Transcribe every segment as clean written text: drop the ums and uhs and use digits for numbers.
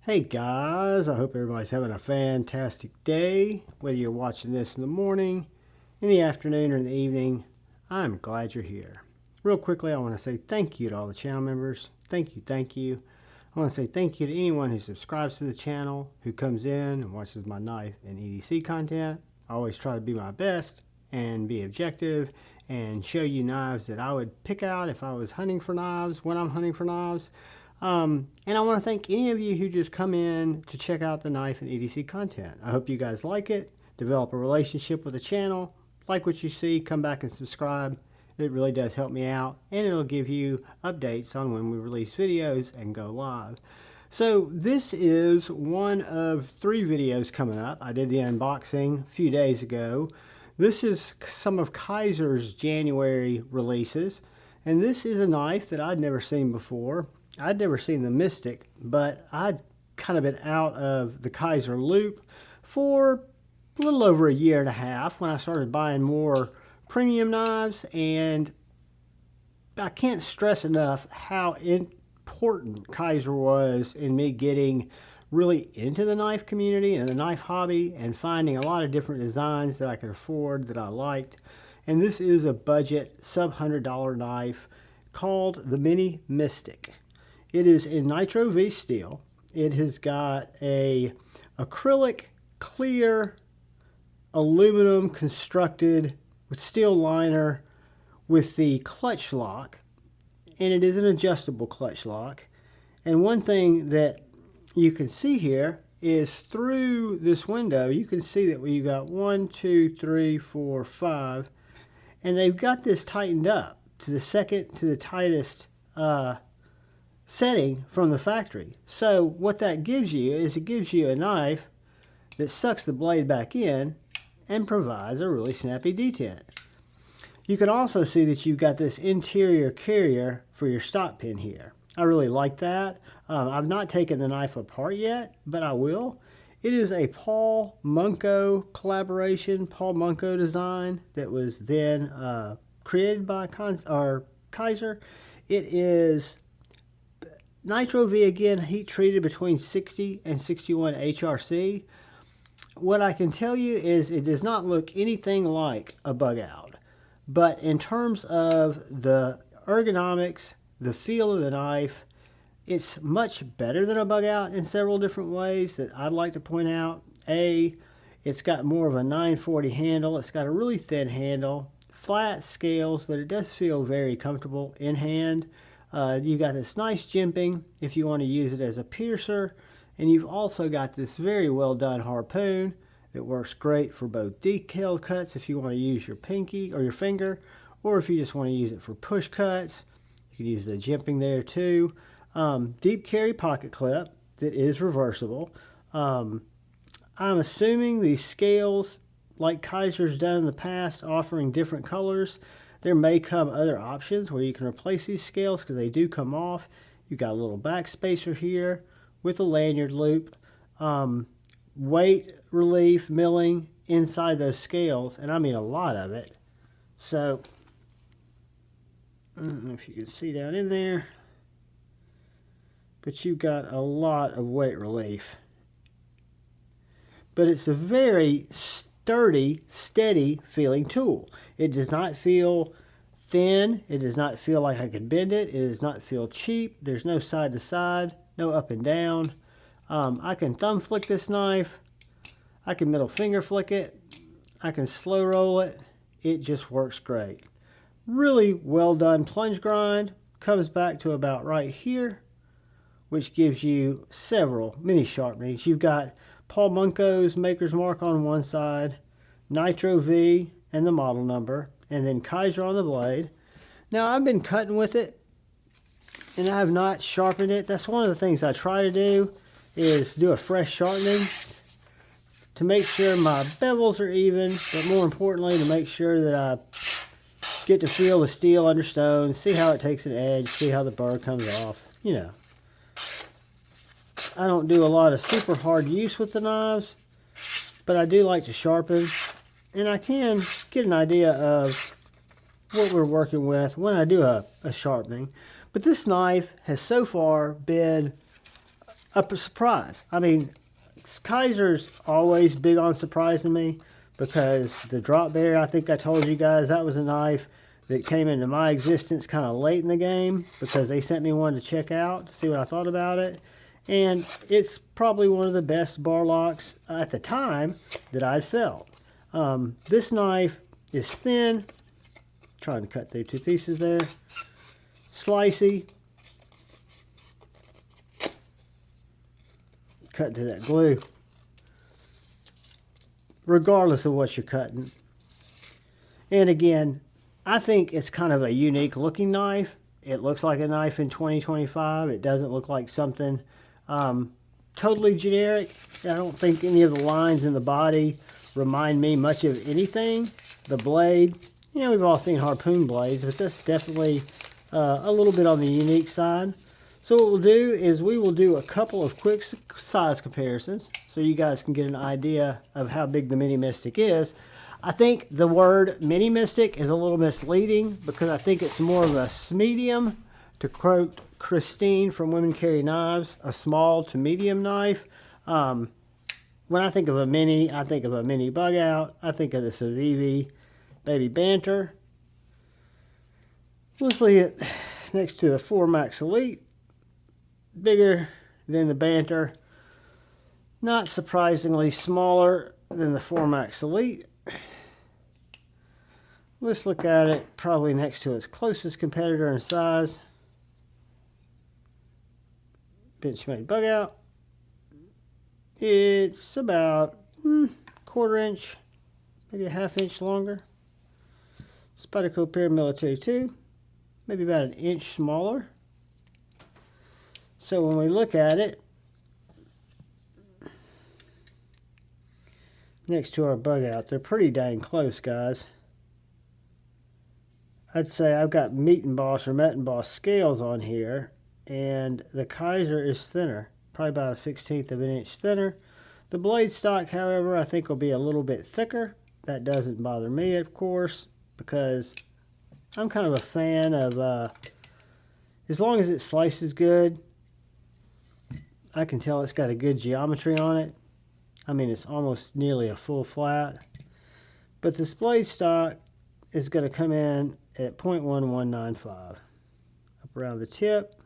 Hey guys, I hope everybody's having a fantastic day. Whether you're watching this in the morning, in the afternoon, or in the evening, I'm glad you're here. Real quickly, I want to say thank you to all the channel members. Thank you, thank you. I want to say thank you to anyone who subscribes to the channel, who comes in and watches my knife and EDC content. I always try to be my best and be objective and show you knives that I would pick out if I was hunting for knives, when I'm hunting for knives. And I want to thank any of you who just come in to check out the knife and EDC content. I hope you guys like it, develop a relationship with the channel, like what you see, come back and subscribe. It really does help me out, and it'll give you updates on when we release videos and go live. So this is one of 3 videos coming up. I did the unboxing a few days ago. This is some of Kizer's January releases, and this is a knife that I'd never seen before. I'd never seen the Mystic, but I'd kind of been out of the Kizer loop for a little over a year and a half when I started buying more premium knives, and I can't stress enough how important Kizer was in me getting really into the knife community and the knife hobby and finding a lot of different designs that I could afford that I liked. And this is a budget sub-$100 knife called the Mini Mystic. It is in Nitro-V steel. It has got a acrylic clear aluminum constructed with steel liner with the clutch lock, and it is an adjustable clutch lock. And one thing that you can see here is through this window, you can see that we've got 1, 2, 3, 4, 5, and they've got this tightened up to the second to the tightest setting from the factory. So what that gives you is it gives you a knife that sucks the blade back in and provides a really snappy detent. You can also see that you've got this interior carrier for your stop pin here. I really like that. I've not taken the knife apart yet, but I will. It is a Paul Munko collaboration, Paul Munko design that was then created by Kizer. It is Nitro-V, again, heat treated between 60 and 61 HRC. What I can tell you is it does not look anything like a bug out. But in terms of the ergonomics, the feel of the knife, it's much better than a bug out in several different ways that I'd like to point out. It's got more of a 940 handle. It's got a really thin handle, flat scales, but it does feel very comfortable in hand. You've got this nice jimping if you want to use it as a piercer, and you've also got this very well done harpoon that works great for both detailed cuts if you want to use your pinky or your finger, or if you just want to use it for push cuts. You can use the jimping there too. Deep carry pocket clip that is reversible. I'm assuming these scales, like Kizer's done in the past, offering different colors. There may come other options where you can replace these scales because they do come off. You've got a little back spacer here with a lanyard loop. Weight relief milling inside those scales, and I mean a lot of it. So, I don't know if you can see down in there, but you've got a lot of weight relief. But it's a very sturdy, steady feeling tool. It does not feel thin. It does not feel like I could bend it. It does not feel cheap. There's no side to side, no up and down. I can thumb flick this knife. I can middle finger flick it. I can slow roll it. It just works great. Really well done plunge grind. Comes back to about right here, which gives you several mini sharpenings. You've got Paul Munko's maker's mark on one side, Nitro-V and the model number, and then Kizer on the blade. Now I've been cutting with it, and I have not sharpened it. That's one of the things I try to do, is do a fresh sharpening to make sure my bevels are even, but more importantly to make sure that I get to feel the steel under stone, see how it takes an edge, see how the burr comes off. You know, I don't do a lot of super hard use with the knives, but I do like to sharpen, and I can get an idea of what we're working with when I do a sharpening. But this knife has so far been a surprise. I mean, Kizer's always big on surprising me, because the drop bear, I think I told you guys, that was a knife that came into my existence kind of late in the game, because they sent me one to check out to see what I thought about it. And it's probably one of the best bar locks at the time that I'd felt. This knife is thin. Trying to cut through two pieces there. Slicey. Cut to that glue. Regardless of what you're cutting. And again, I think it's kind of a unique looking knife. It looks like a knife in 2025. It doesn't look like something totally generic. I don't think any of the lines in the body remind me much of anything. The blade, you know, we've all seen harpoon blades, but that's definitely a little bit on the unique side. So what we'll do is we will do a couple of quick size comparisons so you guys can get an idea of how big the Mini Mystic is. I think the word Mini Mystic is a little misleading, because I think it's more of a medium, to quote Christine from Women Carry Knives, a small to medium knife. When I think of a mini, I think of a mini bug out. I think of the Civivi Baby Banter. Let's look at next to the 4 Max Elite. Bigger than the Banter. Not surprisingly smaller than the 4 Max Elite. Let's look at it probably next to its closest competitor in size. Benchmade bug out. It's about quarter inch, maybe a half inch longer. Spyderco Paramilitary 2, maybe about an inch smaller. So when we look at it, next to our bug out, they're pretty dang close, guys. I'd say I've got meat emboss or met emboss scales on here, and the Kizer is thinner, probably about a 1/16 of an inch thinner. The blade stock, however, I think will be a little bit thicker. That doesn't bother me, of course, because I'm kind of a fan of, as long as it slices good, I can tell it's got a good geometry on it. I mean, it's almost nearly a full flat. But this blade stock is going to come in at 0.1195. Up around the tip,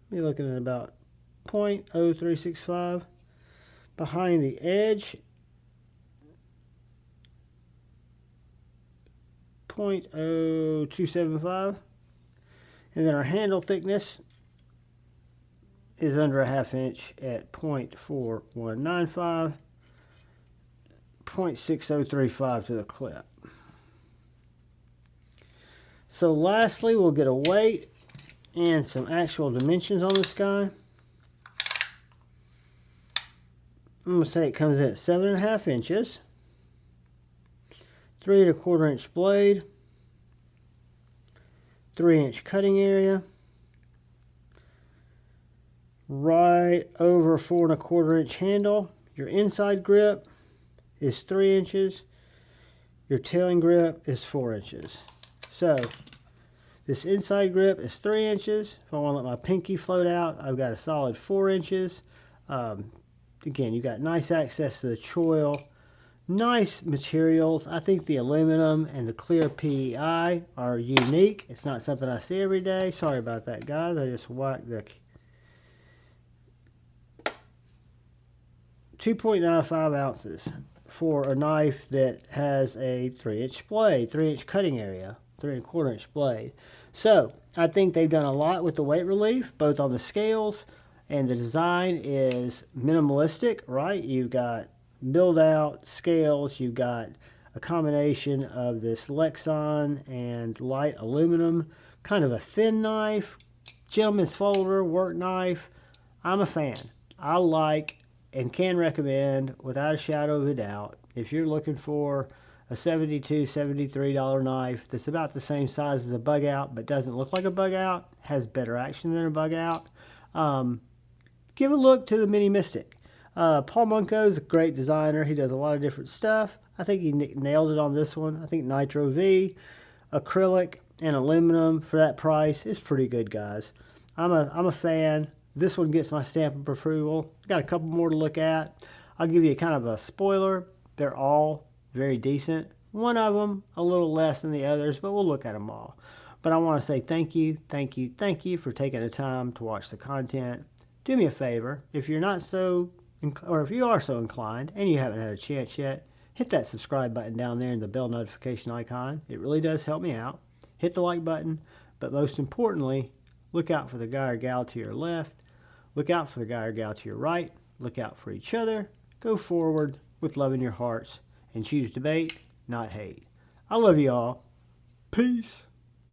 you're looking at about 0.0365. Behind the edge, 0.0275. And then our handle thickness is under a half inch at 0.4195. 0.6035 to the clip. So lastly, we'll get a weight and some actual dimensions on this guy. I'm going to say it comes in at 7.5 inches. 3 1/4 inch blade. 3 inch cutting area. Right over 4 1/4 inch handle. Your inside grip is 3 inches. Your tailing grip is 4 inches. So this inside grip is 3 inches. If I want to let my pinky float out, I've got a solid 4 inches. Again, you got nice access to the choil. Nice materials. I think the aluminum and the clear PEI are unique. It's not something I see every day. Sorry about that, guys. I just whacked the 2.95 ounces for a knife that has a 3 inch blade, 3 inch cutting area, 3 1/4 inch blade. So I think they've done a lot with the weight relief, both on the scales, and the design is minimalistic, right? You've got milled out scales, you've got a combination of this Lexan and light aluminum, kind of a thin knife, gentleman's folder, work knife. I'm a fan. I like and can recommend, without a shadow of a doubt, if you're looking for a $72, $73 knife that's about the same size as a bug out but doesn't look like a bug out, has better action than a bug out, give a look to the Mini Mystic. Paul Munko is a great designer. He does a lot of different stuff. I think he nailed it on this one. I think Nitro-V, acrylic, and aluminum for that price is pretty good, guys. I'm a fan. this one gets my stamp of approval. Got a couple more to look at. I'll give you kind of a spoiler. They're all very decent. One of them a little less than the others, but we'll look at them all. But I want to say thank you for taking the time to watch the content. Do me a favor, if you're not so, or if you are so inclined and you haven't had a chance yet, hit that subscribe button down there in the bell notification icon. It really does help me out. Hit the like button, but most importantly, look out for the guy or gal to your left. Look out for the guy or gal to your right. Look out for each other. Go forward with love in your hearts and choose debate, not hate. I love you all. Peace.